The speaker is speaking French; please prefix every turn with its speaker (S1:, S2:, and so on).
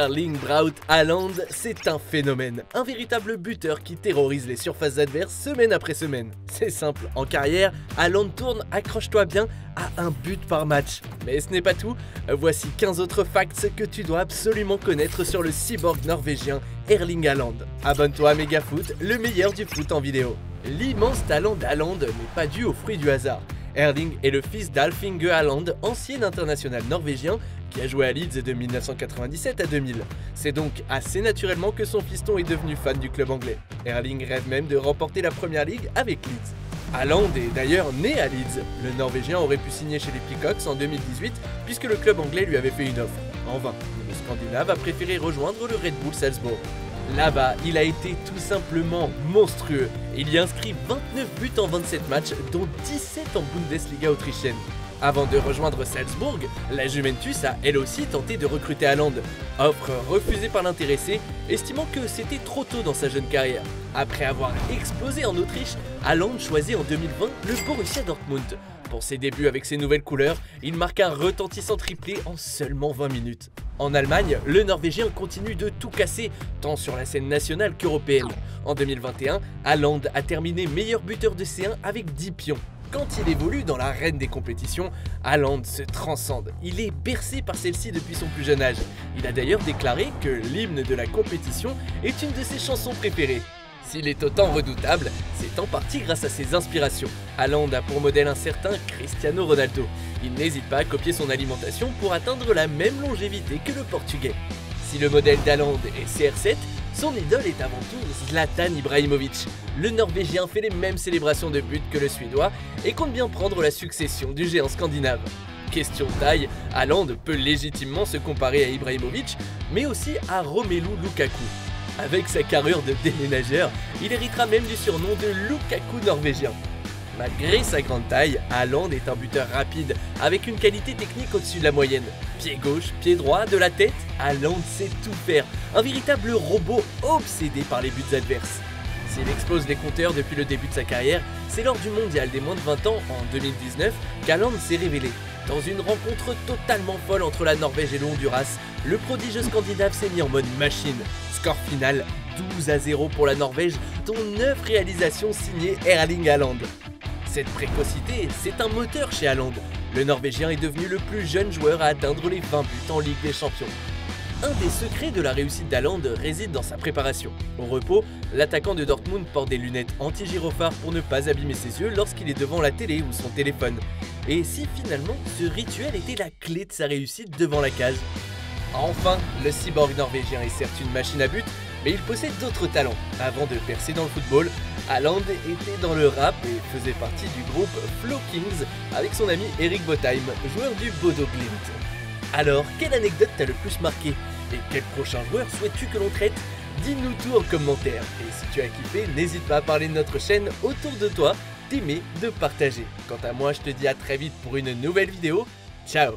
S1: Erling Braut Haaland, c'est un phénomène, un véritable buteur qui terrorise les surfaces adverses semaine après semaine. C'est simple, en carrière, Haaland tourne, accroche-toi bien, à un but par match. Mais ce n'est pas tout, voici 15 autres facts que tu dois absolument connaître sur le cyborg norvégien Erling Haaland. Abonne-toi à Megafoot, le meilleur du foot en vidéo. L'immense talent d'Haaland n'est pas dû au fruit du hasard. Erling est le fils d'Alf Inge Haaland, ancien international norvégien qui a joué à Leeds de 1997 à 2000. C'est donc assez naturellement que son fiston est devenu fan du club anglais. Erling rêve même de remporter la Premier League avec Leeds. Haaland est d'ailleurs né à Leeds. Le Norvégien aurait pu signer chez les Peacocks en 2018 puisque le club anglais lui avait fait une offre. En vain, le Scandinave a préféré rejoindre le Red Bull Salzbourg. Là-bas, il a été tout simplement monstrueux. Il y inscrit 29 buts en 27 matchs, dont 17 en Bundesliga autrichienne. Avant de rejoindre Salzbourg, la Juventus a elle aussi tenté de recruter Haaland. Offre refusée par l'intéressé, estimant que c'était trop tôt dans sa jeune carrière. Après avoir explosé en Autriche, Haaland choisit en 2020 le Borussia Dortmund. Pour ses débuts avec ses nouvelles couleurs, il marque un retentissant triplé en seulement 20 minutes. En Allemagne, le Norvégien continue de tout casser, tant sur la scène nationale qu'européenne. En 2021, Haaland a terminé meilleur buteur de C1 avec 10 pions. Quand il évolue dans l'arène des compétitions, Haaland se transcende. Il est bercé par celle-ci depuis son plus jeune âge. Il a d'ailleurs déclaré que l'hymne de la compétition est une de ses chansons préférées. S'il est autant redoutable, c'est en partie grâce à ses inspirations. Haaland a pour modèle un certain Cristiano Ronaldo. Il n'hésite pas à copier son alimentation pour atteindre la même longévité que le Portugais. Si le modèle d'Haaland est CR7, son idole est avant tout Zlatan Ibrahimovic. Le Norvégien fait les mêmes célébrations de but que le Suédois et compte bien prendre la succession du géant scandinave. Question taille, Haaland peut légitimement se comparer à Ibrahimovic, mais aussi à Romelu Lukaku. Avec sa carrure de déménageur, il héritera même du surnom de Lukaku norvégien. Malgré sa grande taille, Haaland est un buteur rapide, avec une qualité technique au-dessus de la moyenne. Pied gauche, pied droit, de la tête, Haaland sait tout faire. Un véritable robot obsédé par les buts adverses. S'il explose les compteurs depuis le début de sa carrière, c'est lors du mondial des moins de 20 ans en 2019 qu'Haaland s'est révélé. Dans une rencontre totalement folle entre la Norvège et le Honduras, le prodige scandinave s'est mis en mode machine. Score final 12-0 pour la Norvège, dont 9 réalisations signées Erling Haaland. Cette précocité, c'est un moteur chez Haaland. Le Norvégien est devenu le plus jeune joueur à atteindre les 20 buts en Ligue des Champions. Un des secrets de la réussite d'Haaland réside dans sa préparation. Au repos, l'attaquant de Dortmund porte des lunettes anti-gyrophare pour ne pas abîmer ses yeux lorsqu'il est devant la télé ou son téléphone. Et si finalement ce rituel était la clé de sa réussite devant la cage? Enfin, le cyborg norvégien est certes une machine à but, mais il possède d'autres talents. Avant de percer dans le football, Haaland était dans le rap et faisait partie du groupe Flow Kings avec son ami Erik Botheim, joueur du Bodo Glimt. Alors, quelle anecdote t'a le plus marqué? Et quel prochain joueur souhaites-tu que l'on traite? Dis-nous tout en commentaire. Et si tu as kiffé, n'hésite pas à parler de notre chaîne autour de toi, d'aimer, de partager. Quant à moi, je te dis à très vite pour une nouvelle vidéo. Ciao!